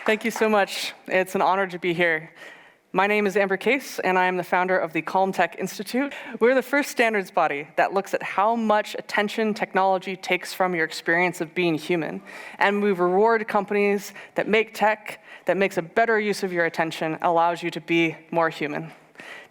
Thank you so much. It's an honor to be here. My name is Amber Case, and I am the founder of the Calm Tech Institute. We're the first standards body that looks at how much attention technology takes from your experience of being human. And we reward companies that make tech that makes a better use of your attention, allows you to be more human.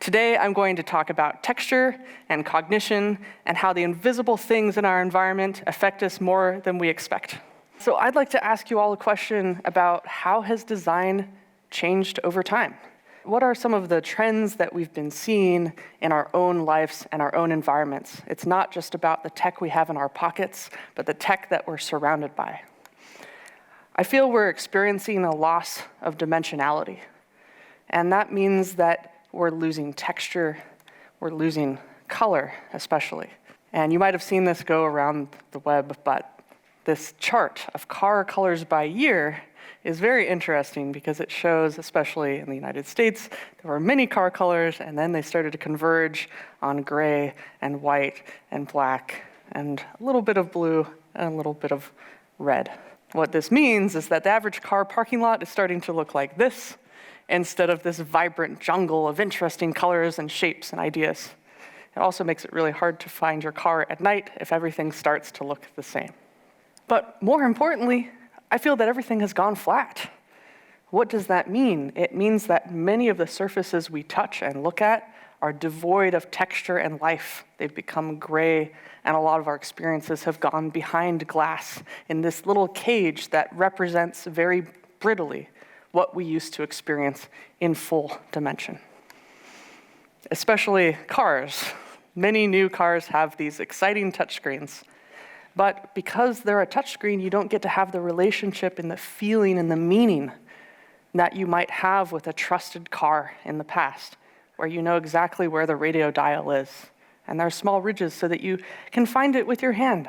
Today, I'm going to talk about texture and cognition and how the invisible things in our environment affect us more than we expect. So I'd like to ask you all a question about how has design changed over time? What are some of the trends that we've been seeing in our own lives and our own environments? It's not just about the tech we have in our pockets, but the tech that we're surrounded by. I feel we're experiencing a loss of dimensionality. And that means that we're losing texture, we're losing color especially. And you might have seen this go around the web, but this chart of car colors by year is very interesting because it shows, especially in the United States, there were many car colors, and then they started to converge on gray and white and black and a little bit of blue and a little bit of red. What this means is that the average car parking lot is starting to look like this instead of this vibrant jungle of interesting colors and shapes and ideas. It also makes it really hard to find your car at night if everything starts to look the same. But more importantly, I feel that everything has gone flat. What does that mean? It means that many of the surfaces we touch and look at are devoid of texture and life. They've become gray, and a lot of our experiences have gone behind glass in this little cage that represents very brittly what we used to experience in full dimension. Especially cars. Many new cars have these exciting touchscreens. But because they're a touchscreen, you don't get to have the relationship and the feeling and the meaning that you might have with a trusted car in the past, where you know exactly where the radio dial is. And there are small ridges so that you can find it with your hand,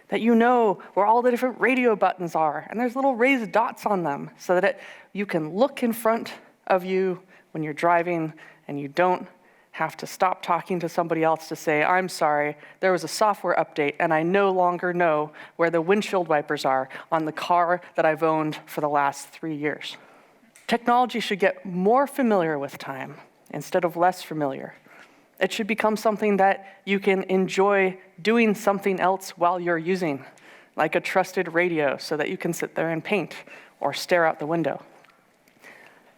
that you know where all the different radio buttons are, and there's little raised dots on them so that you can look in front of you when you're driving and you don't have to stop talking to somebody else to say, I'm sorry, there was a software update and I no longer know where the windshield wipers are on the car that I've owned for the last 3 years. Technology should get more familiar with time instead of less familiar. It should become something that you can enjoy doing something else while you're using, like a trusted radio so that you can sit there and paint or stare out the window.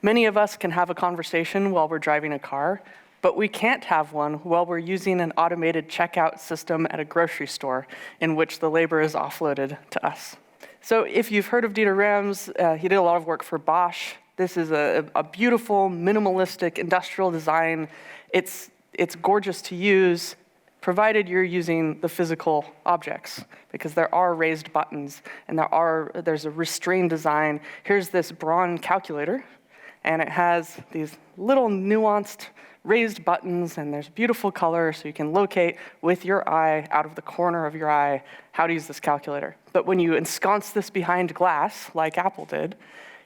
Many of us can have a conversation while we're driving a car, but we can't have one while we're using an automated checkout system at a grocery store in which the labor is offloaded to us. So if you've heard of Dieter Rams, he did a lot of work for Bosch. This is a beautiful, minimalistic industrial design. It's gorgeous to use, provided you're using the physical objects, because there are raised buttons and there's a restrained design. Here's this Braun calculator, and it has these little nuanced raised buttons, and there's beautiful color, so you can locate with your eye, out of the corner of your eye, how to use this calculator. But when you ensconce this behind glass, like Apple did,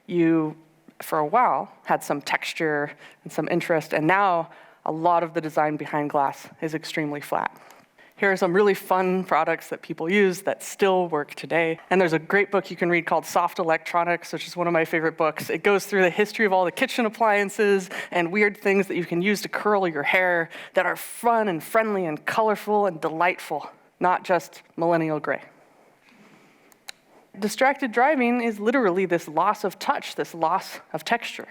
you, for a while, had some texture and some interest, and now a lot of the design behind glass is extremely flat. Here are some really fun products that people use that still work today. And there's a great book you can read called Soft Electronics, which is one of my favorite books. It goes through the history of all the kitchen appliances and weird things that you can use to curl your hair that are fun and friendly and colorful and delightful, not just millennial gray. Distracted driving is literally this loss of touch, this loss of texture.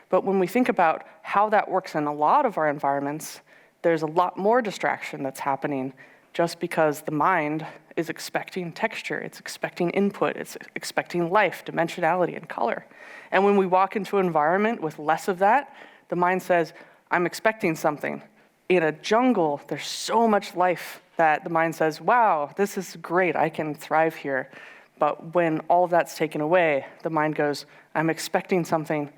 But when we think about how that works in a lot of our environments, there's a lot more distraction that's happening just because the mind is expecting texture, it's expecting input, it's expecting life, dimensionality, and color. And when we walk into an environment with less of that, the mind says, I'm expecting something. In a jungle, there's so much life that the mind says, wow, this is great, I can thrive here. But when all of that's taken away, the mind goes, I'm expecting something.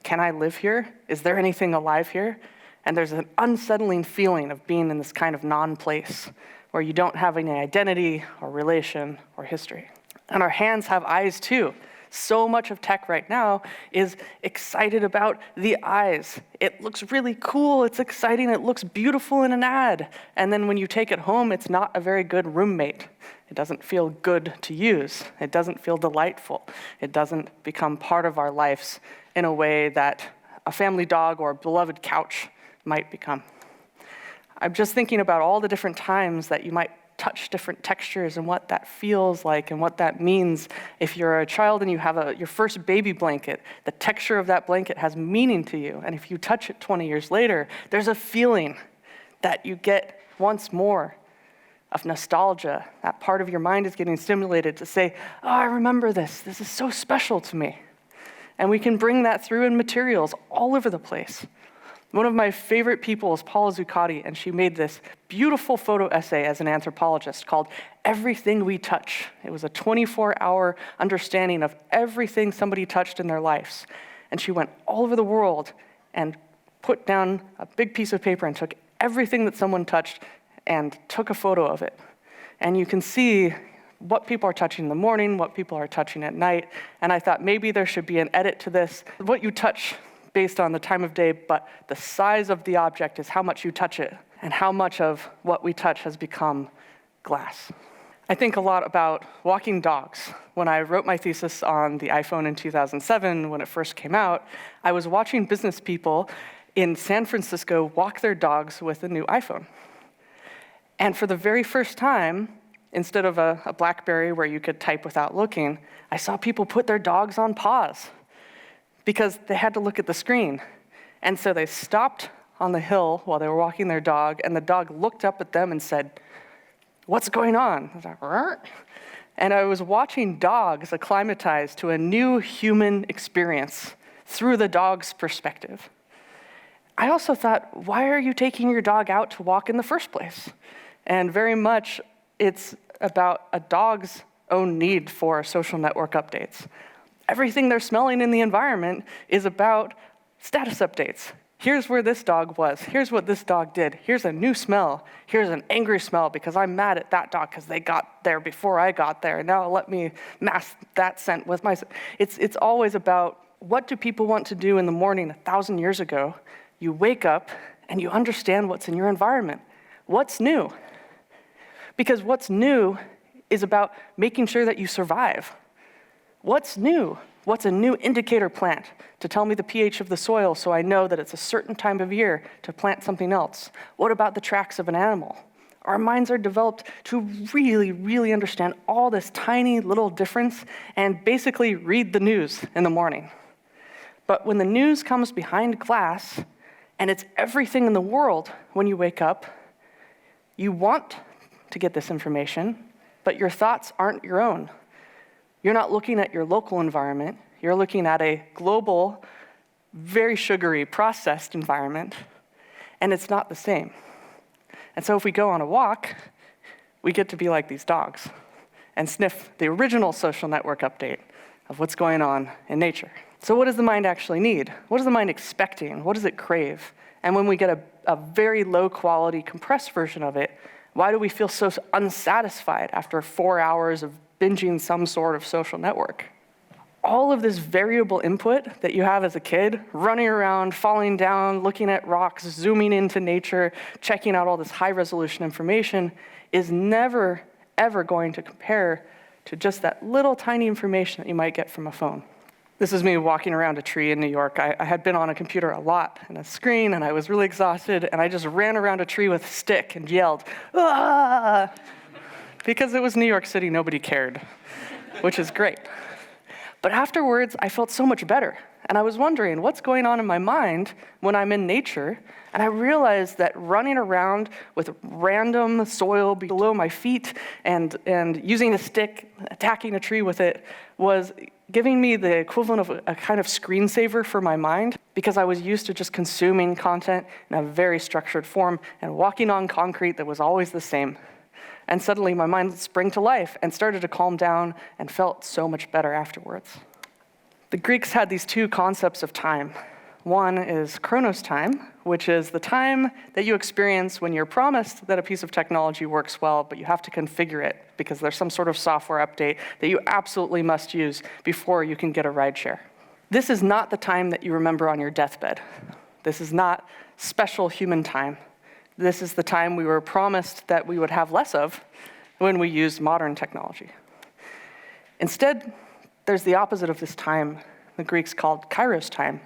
Can I live here? Is there anything alive here? And there's an unsettling feeling of being in this kind of non-place where you don't have any identity or relation or history. And our hands have eyes too. So much of tech right now is excited about the eyes. It looks really cool, it's exciting, it looks beautiful in an ad. And then when you take it home, it's not a very good roommate. It doesn't feel good to use. It doesn't feel delightful. It doesn't become part of our lives in a way that a family dog or a beloved couch might become. I'm just thinking about all the different times that you might touch different textures and what that feels like and what that means. If you're a child and you have your first baby blanket, the texture of that blanket has meaning to you. And if you touch it 20 years later, there's a feeling that you get once more of nostalgia. That part of your mind is getting stimulated to say, oh, I remember this. This is so special to me. And we can bring that through in materials all over the place. One of my favorite people is Paula Zuccotti, and she made this beautiful photo essay as an anthropologist called Everything We Touch. It was a 24-hour understanding of everything somebody touched in their lives. And she went all over the world and put down a big piece of paper and took everything that someone touched and took a photo of it. And you can see what people are touching in the morning, what people are touching at night. And I thought maybe there should be an edit to this. What you touch based on the time of day, but the size of the object is how much you touch it, and how much of what we touch has become glass. I think a lot about walking dogs. When I wrote my thesis on the iPhone in 2007, when it first came out, I was watching business people in San Francisco walk their dogs with a new iPhone. And for the very first time, instead of a BlackBerry where you could type without looking, I saw people put their dogs on pause because they had to look at the screen. And so they stopped on the hill while they were walking their dog, and the dog looked up at them and said, "What's going on?" I was like, "Rrr." And I was watching dogs acclimatize to a new human experience through the dog's perspective. I also thought, why are you taking your dog out to walk in the first place? And very much it's about a dog's own need for social network updates. Everything they're smelling in the environment is about status updates. Here's where this dog was. Here's what this dog did. Here's a new smell. Here's an angry smell because I'm mad at that dog because they got there before I got there. Now let me mask that scent with my... It's always about what do people want to do in the morning 1,000 years ago. You wake up and you understand what's in your environment. What's new? Because what's new is about making sure that you survive. What's new? What's a new indicator plant to tell me the pH of the soil so I know that it's a certain time of year to plant something else? What about the tracks of an animal? Our minds are developed to really, really understand all this tiny little difference and basically read the news in the morning. But when the news comes behind glass and it's everything in the world when you wake up, you want to get this information, but your thoughts aren't your own. You're not looking at your local environment. You're looking at a global, very sugary, processed environment, and it's not the same. And so if we go on a walk, we get to be like these dogs and sniff the original social network update of what's going on in nature. So what does the mind actually need? What is the mind expecting? What does it crave? And when we get a very low quality compressed version of it, why do we feel so unsatisfied after 4 hours of binging some sort of social network? All of this variable input that you have as a kid, running around, falling down, looking at rocks, zooming into nature, checking out all this high-resolution information, is never, ever going to compare to just that little tiny information that you might get from a phone. This is me walking around a tree in New York. I had been on a computer a lot and a screen, and I was really exhausted, and I just ran around a tree with a stick and yelled, "Ah!" Because it was New York City, nobody cared, which is great. But afterwards, I felt so much better. And I was wondering, what's going on in my mind when I'm in nature? And I realized that running around with random soil below my feet and using a stick, attacking a tree with it, was giving me the equivalent of a kind of screensaver for my mind, because I was used to just consuming content in a very structured form and walking on concrete that was always the same. And suddenly my mind sprang to life and started to calm down and felt so much better afterwards. The Greeks had these two concepts of time. One is Chronos time, which is the time that you experience when you're promised that a piece of technology works well, but you have to configure it because there's some sort of software update that you absolutely must use before you can get a rideshare. This is not the time that you remember on your deathbed. This is not special human time. This is the time we were promised that we would have less of when we used modern technology. Instead, there's the opposite of this time the Greeks called Kairos time.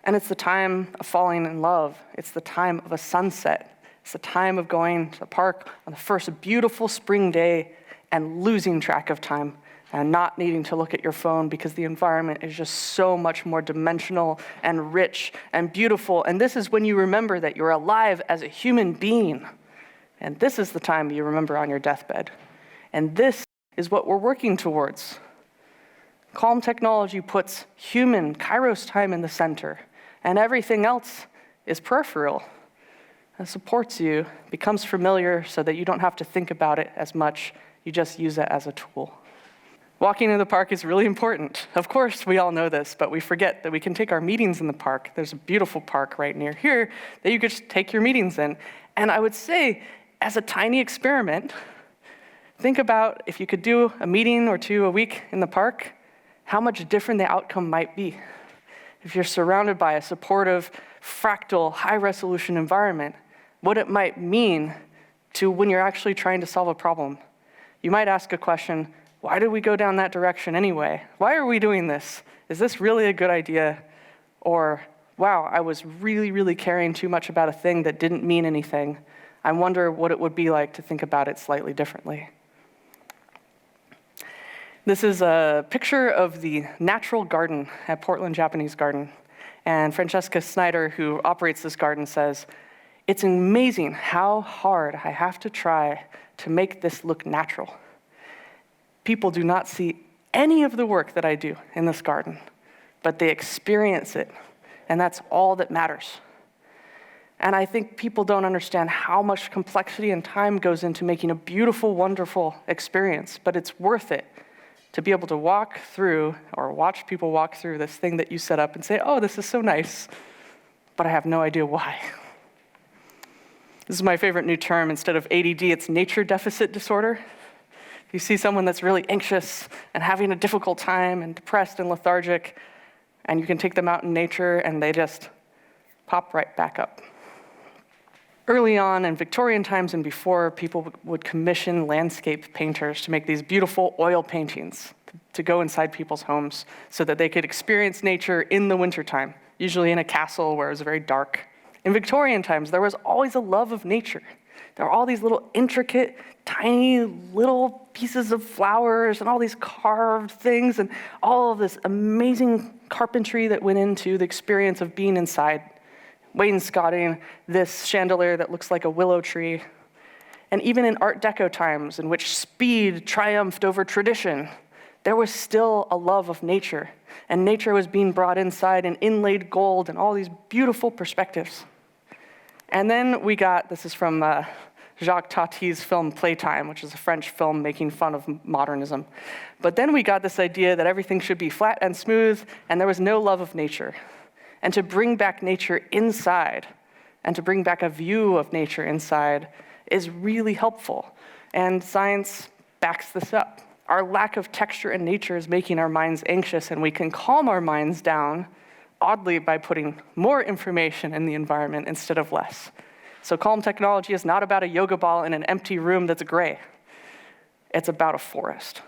And it's the time of falling in love. It's the time of a sunset. It's the time of going to the park on the first beautiful spring day and losing track of time and not needing to look at your phone because the environment is just so much more dimensional and rich and beautiful. And this is when you remember that you're alive as a human being. And this is the time you remember on your deathbed. And this is what we're working towards. Calm technology puts human Kairos time in the center, and everything else is peripheral. It supports you, becomes familiar so that you don't have to think about it as much, you just use it as a tool. Walking in the park is really important. Of course, we all know this, but we forget that we can take our meetings in the park. There's a beautiful park right near here that you could just take your meetings in. And I would say, as a tiny experiment, think about if you could do a meeting or two a week in the park, how much different the outcome might be. If you're surrounded by a supportive, fractal, high-resolution environment, what it might mean to when you're actually trying to solve a problem. You might ask a question, why did we go down that direction anyway? Why are we doing this? Is this really a good idea? Or, wow, I was really, really caring too much about a thing that didn't mean anything. I wonder what it would be like to think about it slightly differently. This is a picture of the natural garden at Portland Japanese Garden. And Francesca Snyder, who operates this garden, says, "It's amazing how hard I have to try to make this look natural. People do not see any of the work that I do in this garden, but they experience it, and that's all that matters." And I think people don't understand how much complexity and time goes into making a beautiful, wonderful experience, but it's worth it to be able to walk through or watch people walk through this thing that you set up and say, oh, this is so nice, but I have no idea why. This is my favorite new term. Instead of ADD, it's nature deficit disorder. If you see someone that's really anxious and having a difficult time and depressed and lethargic, and you can take them out in nature and they just pop right back up. Early on in Victorian times and before, people would commission landscape painters to make these beautiful oil paintings to go inside people's homes so that they could experience nature in the wintertime, usually in a castle where it was very dark. In Victorian times, there was always a love of nature. There were all these little intricate, tiny little pieces of flowers and all these carved things and all of this amazing carpentry that went into the experience of being inside, wainscoting this chandelier that looks like a willow tree. And even in Art Deco times, in which speed triumphed over tradition, there was still a love of nature. And nature was being brought inside in inlaid gold and all these beautiful perspectives. And then we got, this is from Jacques Tati's film Playtime, which is a French film making fun of modernism. But then we got this idea that everything should be flat and smooth, and there was no love of nature. And to bring back nature inside, and to bring back a view of nature inside, is really helpful. And science backs this up. Our lack of texture in nature is making our minds anxious, and we can calm our minds down, oddly, by putting more information in the environment instead of less. So calm technology is not about a yoga ball in an empty room that's gray. It's about a forest.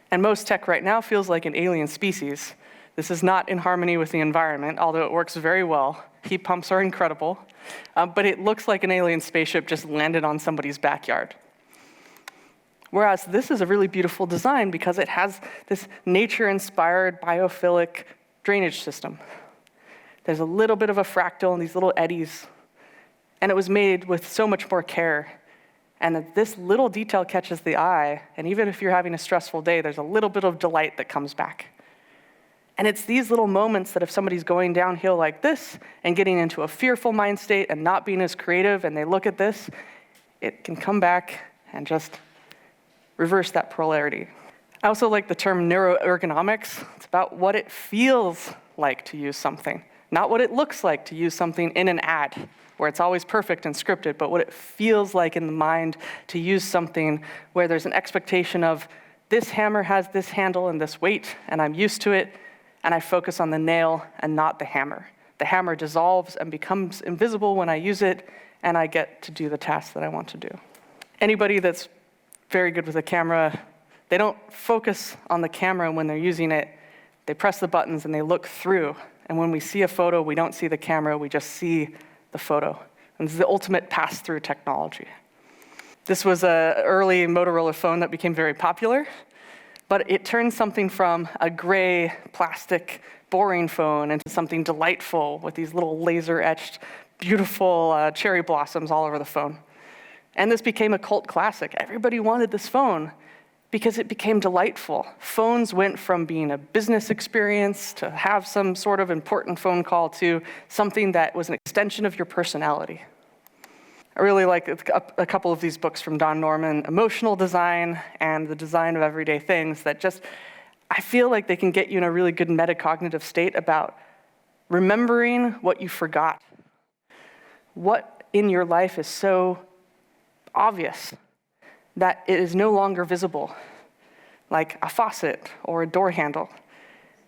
And most tech right now feels like an alien species. This is not in harmony with the environment, although it works very well. Heat pumps are incredible, but it looks like an alien spaceship just landed on somebody's backyard. Whereas this is a really beautiful design because it has this nature-inspired biophilic drainage system. There's a little bit of a fractal and these little eddies, and it was made with so much more care. And this little detail catches the eye, and even if you're having a stressful day, there's a little bit of delight that comes back. And it's these little moments that if somebody's going downhill like this and getting into a fearful mind state and not being as creative, and they look at this, it can come back and just reverse that polarity. I also like the term neuroergonomics. It's about what it feels like to use something, Not what it looks like to use something in an ad, where it's always perfect and scripted, but what it feels like in the mind to use something where there's an expectation of, this hammer has this handle and this weight, and I'm used to it, and I focus on the nail and not the hammer. The hammer dissolves and becomes invisible when I use it, and I get to do the task that I want to do. Anybody that's very good with a camera, they don't focus on the camera when they're using it. They press the buttons and they look through. And when we see a photo, we don't see the camera, we just see the photo. And this is the ultimate pass-through technology. This was an early Motorola phone that became very popular, but it turned something from a gray, plastic, boring phone into something delightful with these little laser-etched, beautiful cherry blossoms all over the phone. And this became a cult classic. Everybody wanted this phone because it became delightful. Phones went from being a business experience to have some sort of important phone call to something that was an extension of your personality. I really like a couple of these books from Don Norman, Emotional Design and The Design of Everyday Things, that just, I feel like they can get you in a really good metacognitive state about remembering what you forgot. What in your life is so obvious that it is no longer visible, like a faucet or a door handle.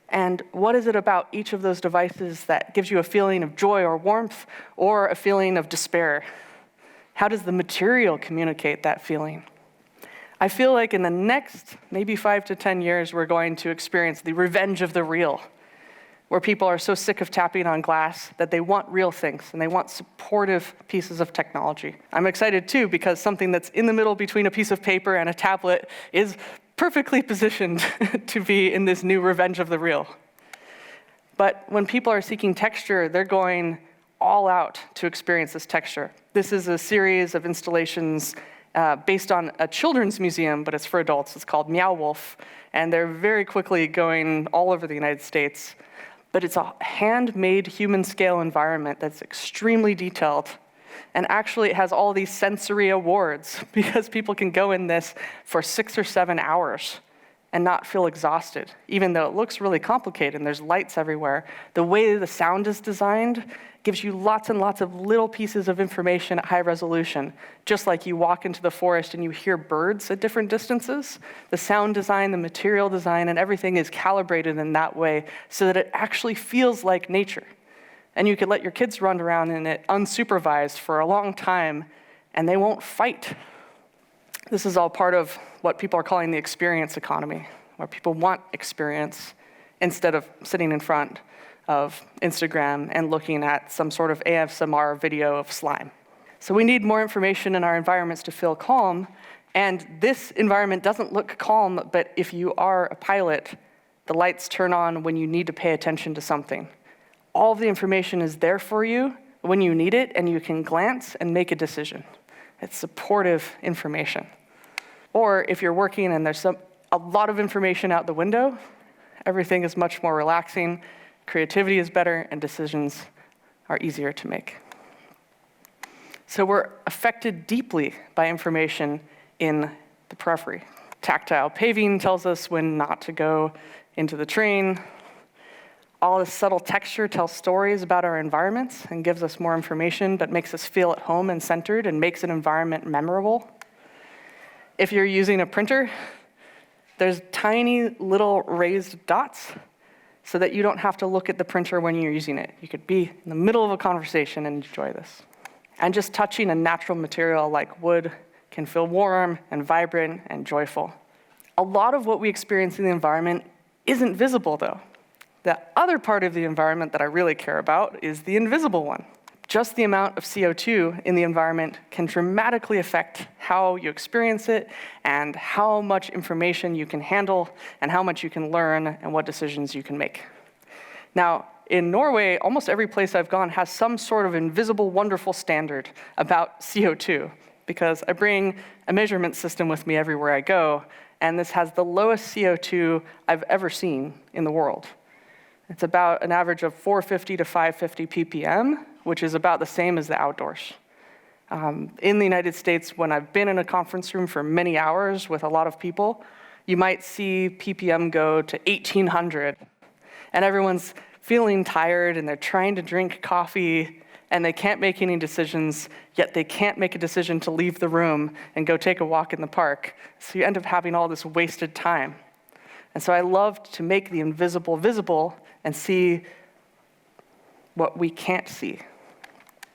And what is it about each of those devices that gives you a feeling of joy or warmth or a feeling of despair? How does the material communicate that feeling? I feel like in the next maybe 5 to 10 years, we're going to experience the revenge of the real, where people are so sick of tapping on glass that they want real things and they want supportive pieces of technology. I'm excited too, because something that's in the middle between a piece of paper and a tablet is perfectly positioned to be in this new revenge of the real. But when people are seeking texture, they're going all out to experience this texture. This is a series of installations based on a children's museum, but it's for adults. It's called Meow Wolf, and they're very quickly going all over the United States. But it's a handmade human-scale environment that's extremely detailed, and actually it has all these sensory awards because people can go in this for 6 or 7 hours and not feel exhausted, even though it looks really complicated and there's lights everywhere. The way the sound is designed gives you lots and lots of little pieces of information at high resolution. Just like you walk into the forest and you hear birds at different distances, the sound design, the material design, and everything is calibrated in that way so that it actually feels like nature. And you could let your kids run around in it unsupervised for a long time, and they won't fight. This is all part of what people are calling the experience economy, where people want experience instead of sitting in front of Instagram and looking at some sort of ASMR video of slime. So we need more information in our environments to feel calm, and this environment doesn't look calm, but if you are a pilot, the lights turn on when you need to pay attention to something. All of the information is there for you when you need it, and you can glance and make a decision. It's supportive information. Or if you're working and there's a lot of information out the window, everything is much more relaxing, creativity is better, and decisions are easier to make. So we're affected deeply by information in the periphery. Tactile paving tells us when not to go into the train. All this subtle texture tells stories about our environments and gives us more information, but makes us feel at home and centered and makes an environment memorable. If you're using a printer, there's tiny little raised dots so that you don't have to look at the printer when you're using it. You could be in the middle of a conversation and enjoy this. And just touching a natural material like wood can feel warm and vibrant and joyful. A lot of what we experience in the environment isn't visible, though. The other part of the environment that I really care about is the invisible one. Just the amount of CO2 in the environment can dramatically affect how you experience it and how much information you can handle and how much you can learn and what decisions you can make. Now, in Norway, almost every place I've gone has some sort of invisible, wonderful standard about CO2 because I bring a measurement system with me everywhere I go, and this has the lowest CO2 I've ever seen in the world. It's about an average of 450 to 550 ppm, which is about the same as the outdoors. In the United States, when I've been in a conference room for many hours with a lot of people, you might see ppm go to 1800, and everyone's feeling tired and they're trying to drink coffee and they can't make any decisions, yet they can't make a decision to leave the room and go take a walk in the park. So you end up having all this wasted time. And so I loved to make the invisible visible and see what we can't see.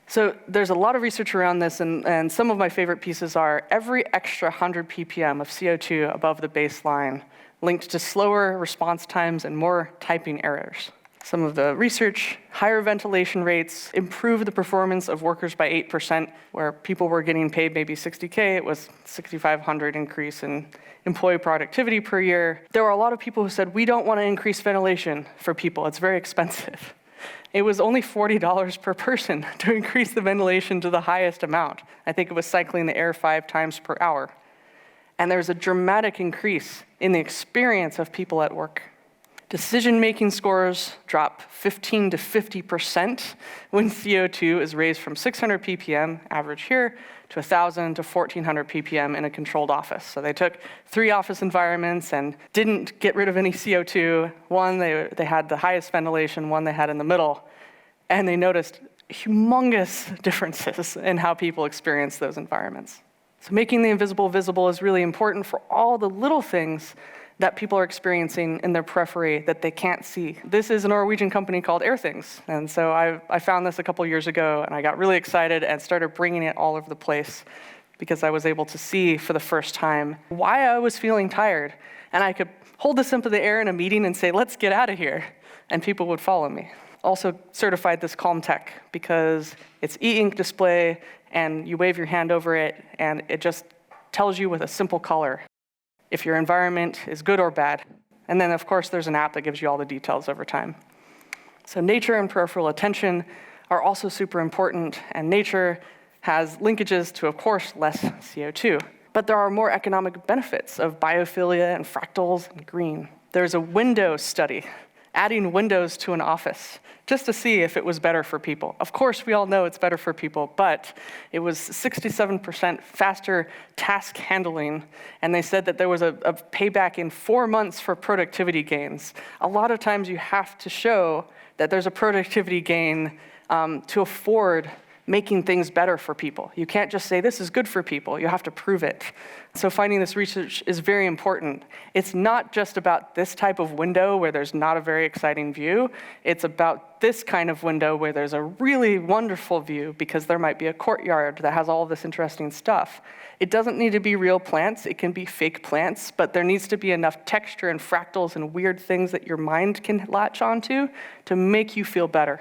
So there's a lot of research around this, and some of my favorite pieces are every extra 100 ppm of CO2 above the baseline linked to slower response times and more typing errors. Some of the research, higher ventilation rates improve the performance of workers by 8%, where people were getting paid maybe $60K, it was $6,500 increase in employee productivity per year. There were a lot of people who said, we don't want to increase ventilation for people, it's very expensive. It was only $40 per person to increase the ventilation to the highest amount. I think it was cycling the air 5 times per hour. And there's a dramatic increase in the experience of people at work. Decision-making scores drop 15 to 50% when CO2 is raised from 600 ppm, average here, to 1,000 to 1,400 ppm in a controlled office. So they took 3 office environments and didn't get rid of any CO2. One, they had the highest ventilation, one they had in the middle, and they noticed humongous differences in how people experience those environments. So making the invisible visible is really important for all the little things that people are experiencing in their periphery that they can't see. This is a Norwegian company called Airthings, and so I found this a couple years ago, and I got really excited and started bringing it all over the place because I was able to see for the first time why I was feeling tired, and I could hold this up in the air in a meeting and say, let's get out of here, and people would follow me. Also certified this Calm Tech because it's e-ink display, and you wave your hand over it, and it just tells you with a simple color if your environment is good or bad. And then, of course, there's an app that gives you all the details over time. So nature and peripheral attention are also super important, and nature has linkages to, of course, less CO2. But there are more economic benefits of biophilia and fractals and green. There's a window study, adding windows to an office, just to see if it was better for people. Of course, we all know it's better for people, but it was 67% faster task handling, and they said that there was a payback in 4 months for productivity gains. A lot of times you have to show that there's a productivity gain to afford making things better for people. You can't just say, this is good for people. You have to prove it. So finding this research is very important. It's not just about this type of window where there's not a very exciting view. It's about this kind of window where there's a really wonderful view because there might be a courtyard that has all of this interesting stuff. It doesn't need to be real plants. It can be fake plants, but there needs to be enough texture and fractals and weird things that your mind can latch onto to make you feel better.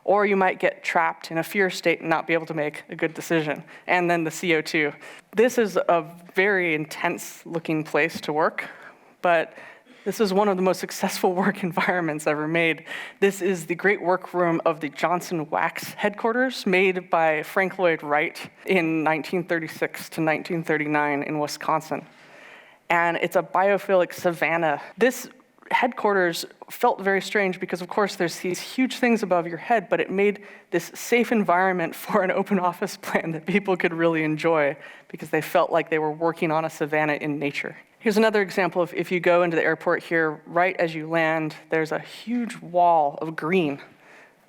Or you might get trapped in a fear state and not be able to make a good decision. And then the CO2. This is a very intense looking place to work, but this is one of the most successful work environments ever made. This is the great workroom of the Johnson Wax headquarters, made by Frank Lloyd Wright in 1936 to 1939 in Wisconsin. And it's a biophilic savanna. This headquarters felt very strange because, of course, there's these huge things above your head, but it made this safe environment for an open office plan that people could really enjoy because they felt like they were working on a savanna in nature. Here's another example of if you go into the airport here, right as you land, there's a huge wall of green.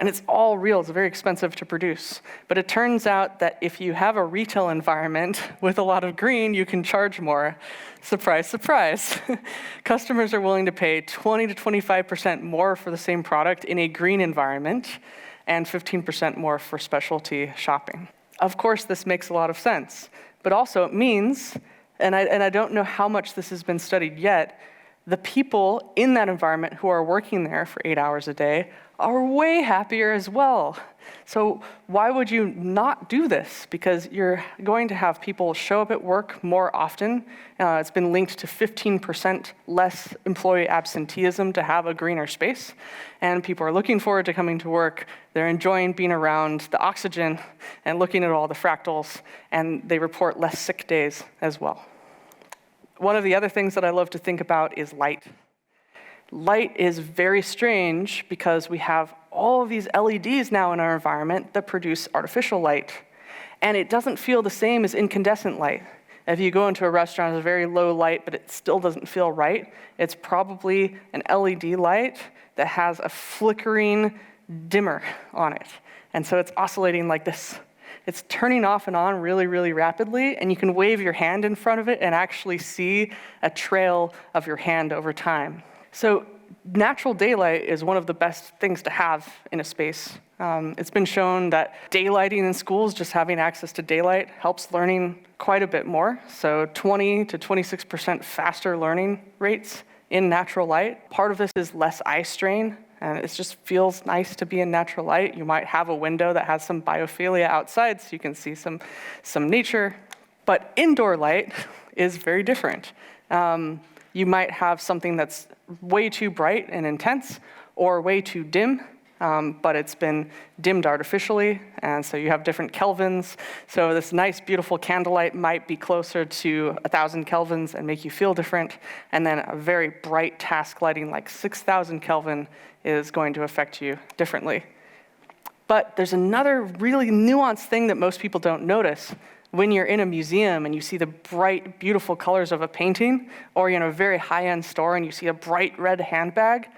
And it's all real, it's very expensive to produce. But it turns out that if you have a retail environment with a lot of green, you can charge more. Surprise, surprise. Customers are willing to pay 20 to 25% more for the same product in a green environment and 15% more for specialty shopping. Of course, this makes a lot of sense, but also it means, and I don't know how much this has been studied yet, the people in that environment who are working there for 8 hours a day are way happier as well. So why would you not do this? Because you're going to have people show up at work more often. It's been linked to 15% less employee absenteeism to have a greener space. And people are looking forward to coming to work. They're enjoying being around the oxygen and looking at all the fractals, and they report less sick days as well. One of the other things that I love to think about is light. Light is very strange because we have all of these LEDs now in our environment that produce artificial light. And it doesn't feel the same as incandescent light. If you go into a restaurant, it's a very low light, but it still doesn't feel right, it's probably an LED light that has a flickering dimmer on it. And so it's oscillating like this. It's turning off and on really, really rapidly, and you can wave your hand in front of it and actually see a trail of your hand over time. So natural daylight is one of the best things to have in a space. It's been shown that daylighting in schools, just having access to daylight, helps learning quite a bit more. So 20 to 26% faster learning rates in natural light. Part of this is less eye strain, and it just feels nice to be in natural light. You might have a window that has some biophilia outside, so you can see some nature. But indoor light is very different. You might have something that's way too bright and intense, or way too dim, but it's been dimmed artificially, and so you have different kelvins. So this nice, beautiful candlelight might be closer to 1,000 kelvins and make you feel different, and then a very bright task lighting like 6,000 Kelvin is going to affect you differently. But there's another really nuanced thing that most people don't notice. When you're in a museum and you see the bright, beautiful colors of a painting, or you're in a very high-end store and you see a bright red handbag,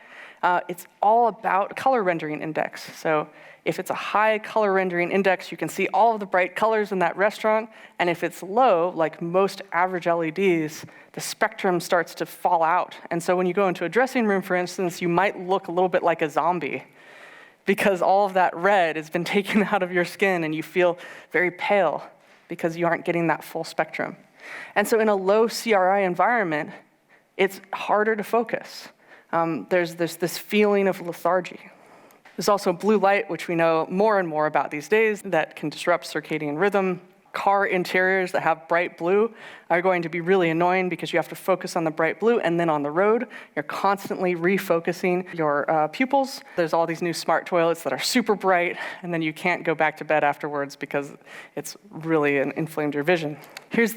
it's all about color rendering index. So if it's a high color rendering index, you can see all of the bright colors in that restaurant, and if it's low, like most average LEDs, the spectrum starts to fall out. And so when you go into a dressing room, for instance, you might look a little bit like a zombie, because all of that red has been taken out of your skin and you feel very pale, because you aren't getting that full spectrum. And so in a low CRI environment, it's harder to focus. There's this feeling of lethargy. There's also blue light, which we know more and more about these days, that can disrupt circadian rhythm. Car interiors that have bright blue are going to be really annoying because you have to focus on the bright blue, and then on the road, you're constantly refocusing your pupils. There's all these new smart toilets that are super bright, and then you can't go back to bed afterwards because it's really inflamed your vision. Here's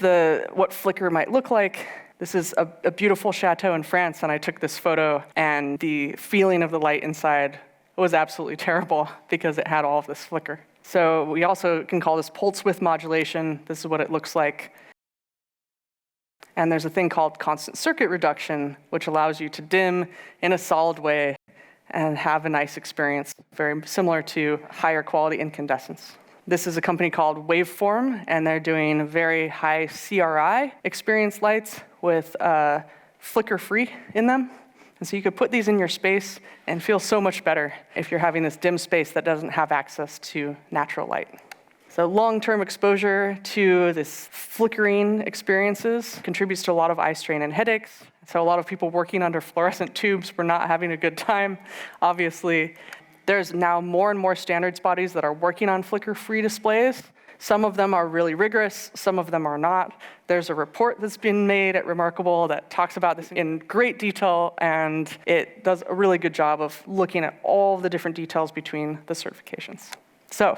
what flicker might look like. This is a beautiful chateau in France, and I took this photo, and the feeling of the light inside was absolutely terrible because it had all of this flicker. So we also can call this pulse width modulation. This is what it looks like. And there's a thing called constant circuit reduction, which allows you to dim in a solid way and have a nice experience, very similar to higher quality incandescence. This is a company called Waveform, and they're doing very high CRI experience lights with flicker-free in them. And so you could put these in your space and feel so much better if you're having this dim space that doesn't have access to natural light. So long-term exposure to this flickering experiences contributes to a lot of eye strain and headaches. So a lot of people working under fluorescent tubes were not having a good time, obviously. There's now more and more standards bodies that are working on flicker-free displays. Some of them are really rigorous, some of them are not. There's a report that's been made at Remarkable that talks about this in great detail, and it does a really good job of looking at all the different details between the certifications. So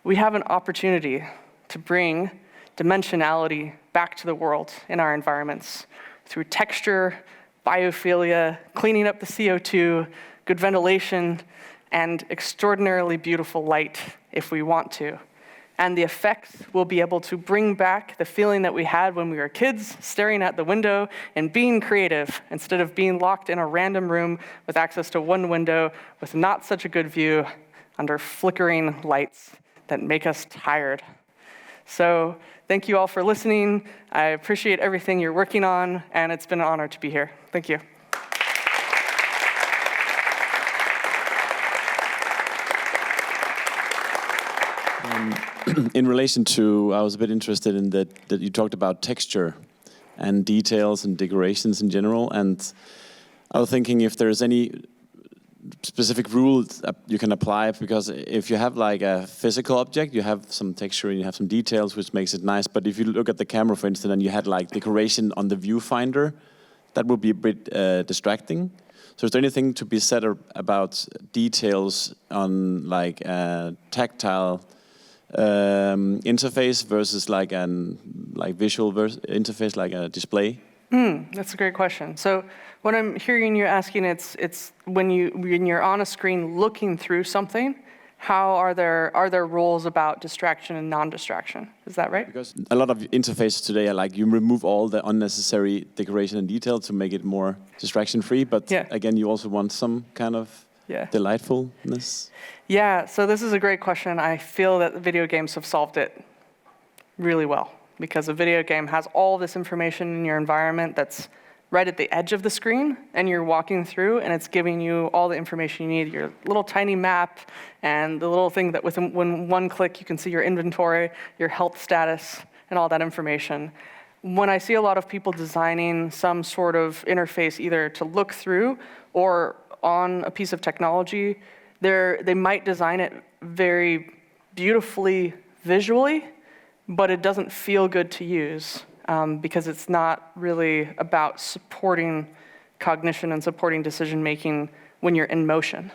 we have an opportunity to bring dimensionality back to the world in our environments through texture, biophilia, cleaning up the CO2, good ventilation, and extraordinarily beautiful light if we want to. And the effects will be able to bring back the feeling that we had when we were kids, staring at the window and being creative, instead of being locked in a random room with access to one window with not such a good view under flickering lights that make us tired. So thank you all for listening. I appreciate everything you're working on, and it's been an honor to be here. Thank you. In relation to, I was a bit interested in that you talked about texture and details and decorations in general, and I was thinking if there's any specific rules you can apply, because if you have like a physical object, you have some texture and you have some details, which makes it nice, but if you look at the camera, for instance, and you had like decoration on the viewfinder, that would be a bit distracting. So is there anything to be said about details on like tactile interface versus like visual interface, like a display? That's a great question. So what I'm hearing you asking, it's when you're on a screen looking through something, how are there rules about distraction and non-distraction? Is that right? Because a lot of interfaces today are like you remove all the unnecessary decoration and detail to make it more distraction-free, but again, you also want some kind of delightfulness. Yeah, so this is a great question. I feel that the video games have solved it really well, because a video game has all this information in your environment that's right at the edge of the screen, and you're walking through, and it's giving you all the information you need, your little tiny map, and the little thing that when one click you can see your inventory, your health status, and all that information. When I see a lot of people designing some sort of interface either to look through or on a piece of technology, they might design it very beautifully visually, but it doesn't feel good to use. Because it's not really about supporting cognition and supporting decision-making when you're in motion.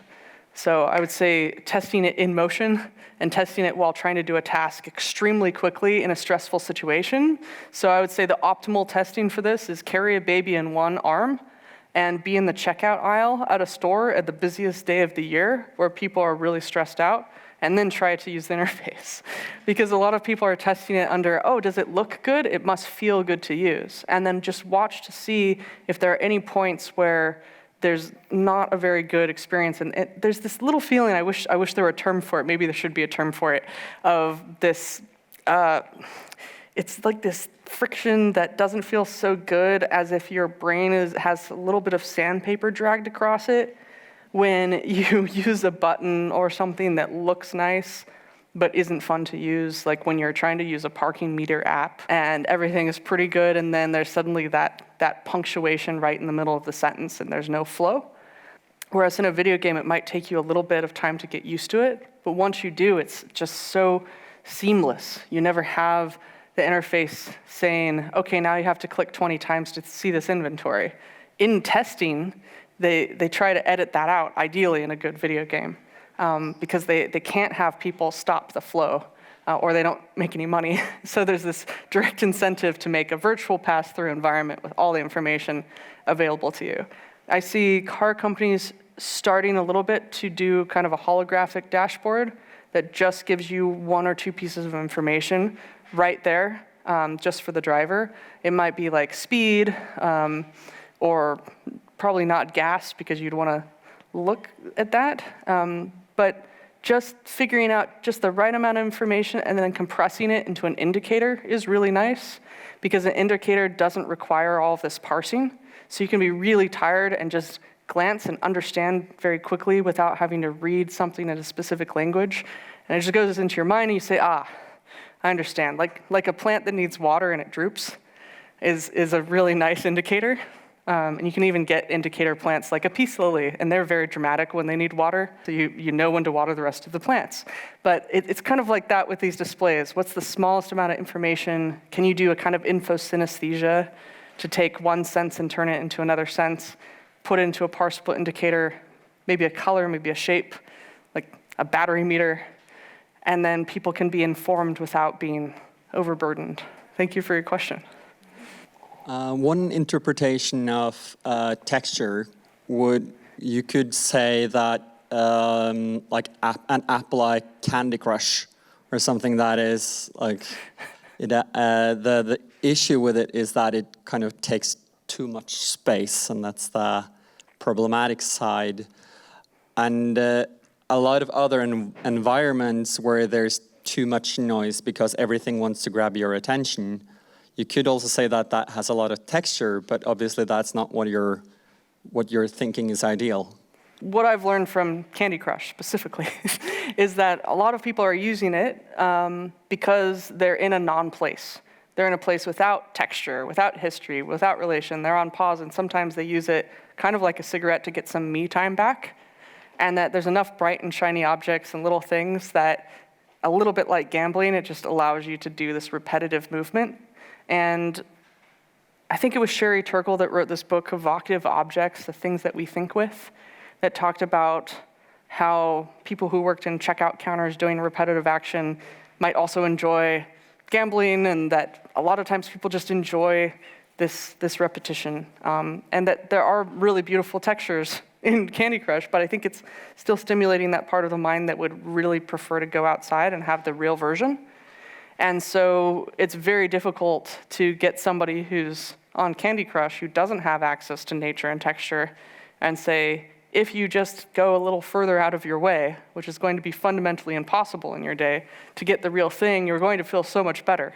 So I would say testing it in motion and testing it while trying to do a task extremely quickly in a stressful situation. So I would say the optimal testing for this is carry a baby in one arm and be in the checkout aisle at a store at the busiest day of the year where people are really stressed out, and then try to use the interface. Because a lot of people are testing it under, oh, does it look good? It must feel good to use. And then just watch to see if there are any points where there's not a very good experience. And there's this little feeling, I wish there were a term for it, maybe there should be a term for it, of this, it's like this friction that doesn't feel so good, as if your brain has a little bit of sandpaper dragged across it, when you use a button or something that looks nice but isn't fun to use, like when you're trying to use a parking meter app and everything is pretty good, and then there's suddenly that punctuation right in the middle of the sentence and there's no flow. Whereas in a video game, it might take you a little bit of time to get used to it, but once you do, it's just so seamless. You never have the interface saying, okay, now you have to click 20 times to see this inventory. In testing, they try to edit that out, ideally in a good video game, because they can't have people stop the flow, or they don't make any money. So there's this direct incentive to make a virtual pass-through environment with all the information available to you. I see car companies starting a little bit to do kind of a holographic dashboard that just gives you one or two pieces of information right there, just for the driver. It might be like speed, or probably not gas, because you'd want to look at that. But just figuring out just the right amount of information and then compressing it into an indicator is really nice, because an indicator doesn't require all of this parsing. So you can be really tired and just glance and understand very quickly without having to read something in a specific language. And it just goes into your mind and you say, I understand. Like a plant that needs water and it droops is a really nice indicator. And you can even get indicator plants like a peace lily, and they're very dramatic when they need water, so you know when to water the rest of the plants. But it's kind of like that with these displays. What's the smallest amount of information? Can you do a kind of infosynesthesia to take one sense and turn it into another sense, put it into a parsable indicator, maybe a color, maybe a shape, like a battery meter, and then people can be informed without being overburdened. Thank you for your question. One interpretation of texture you could say that like an app like Candy Crush or something that is like, the issue with it is that it kind of takes too much space, and that's the problematic side. And a lot of other environments where there's too much noise because everything wants to grab your attention. You could also say that that has a lot of texture, but obviously that's not what you're thinking is ideal. What I've learned from Candy Crush specifically is that a lot of people are using it because they're in a non-place. They're in a place without texture, without history, without relation. They're on pause, and sometimes they use it kind of like a cigarette to get some me time back, and that there's enough bright and shiny objects and little things that, a little bit like gambling, it just allows you to do this repetitive movement. And I think it was Sherry Turkle that wrote this book, Evocative Objects, the Things That We Think With, that talked about how people who worked in checkout counters doing repetitive action might also enjoy gambling, and that a lot of times people just enjoy this repetition, and that there are really beautiful textures in Candy Crush, but I think it's still stimulating that part of the mind that would really prefer to go outside and have the real version. And so it's very difficult to get somebody who's on Candy Crush who doesn't have access to nature and texture and say, if you just go a little further out of your way, which is going to be fundamentally impossible in your day, to get the real thing, you're going to feel so much better.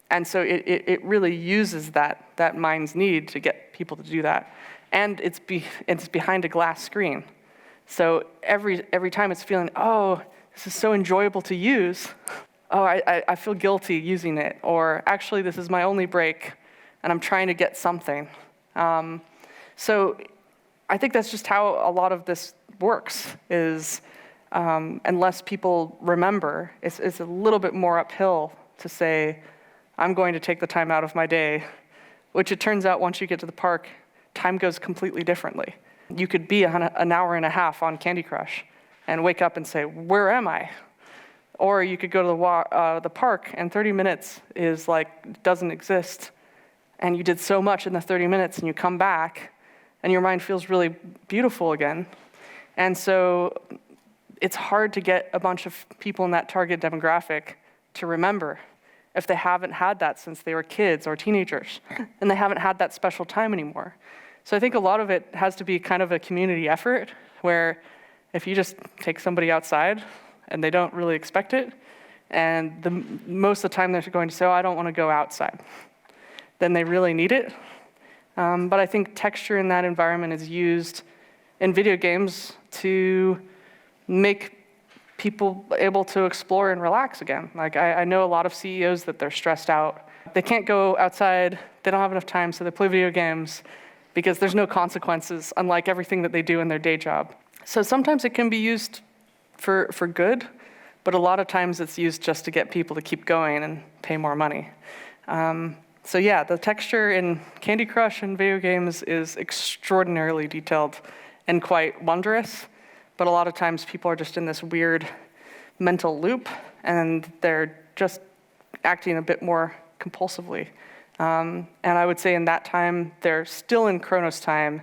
And so it really uses that mind's need to get people to do that. And it's behind a glass screen. So every time it's feeling, oh, this is so enjoyable to use. Oh, I feel guilty using it. Or actually, this is my only break, and I'm trying to get something. So I think that's just how a lot of this works, is unless people remember, it's a little bit more uphill to say, I'm going to take the time out of my day, which it turns out once you get to the park, time goes completely differently. You could be an hour and a half on Candy Crush and wake up and say, where am I? Or you could go to the park and 30 minutes is like, doesn't exist. And you did so much in the 30 minutes and you come back and your mind feels really beautiful again. And so it's hard to get a bunch of people in that target demographic to remember if they haven't had that since they were kids or teenagers, and they haven't had that special time anymore. So I think a lot of it has to be kind of a community effort, where if you just take somebody outside and they don't really expect it, and most of the time they're going to say, oh, I don't want to go outside, then they really need it. But I think texture in that environment is used in video games to make people able to explore and relax again. Like I know a lot of CEOs that they're stressed out. They can't go outside, they don't have enough time, so they play video games because there's no consequences, unlike everything that they do in their day job. So sometimes it can be used for good, but a lot of times it's used just to get people to keep going and pay more money. So yeah, the texture in Candy Crush and video games is extraordinarily detailed and quite wondrous. But a lot of times people are just in this weird mental loop, and they're just acting a bit more compulsively. And I would say in that time, they're still in Chronos time,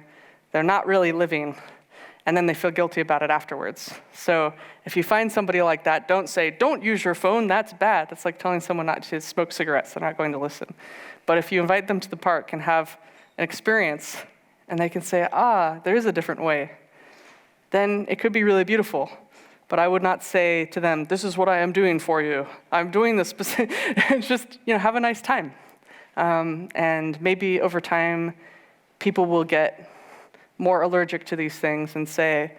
they're not really living, and then they feel guilty about it afterwards. So if you find somebody like that, don't say, don't use your phone, that's bad. That's like telling someone not to smoke cigarettes, they're not going to listen. But if you invite them to the park and have an experience, and they can say, there is a different way, then it could be really beautiful. But I would not say to them, this is what I am doing for you. I'm doing this specific, just have a nice time. And maybe over time, people will get more allergic to these things and say,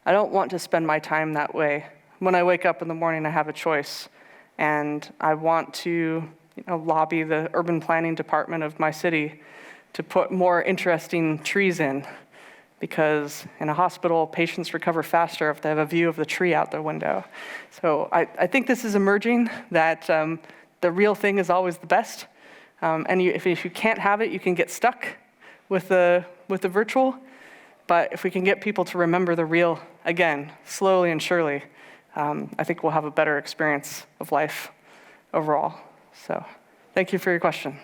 I don't want to spend my time that way. When I wake up in the morning, I have a choice. And I want to lobby the urban planning department of my city to put more interesting trees in. Because in a hospital, patients recover faster if they have a view of the tree out their window. So I think this is emerging, that the real thing is always the best. And if you can't have it, you can get stuck with the virtual. But if we can get people to remember the real, again, slowly and surely, I think we'll have a better experience of life overall. So thank you for your question.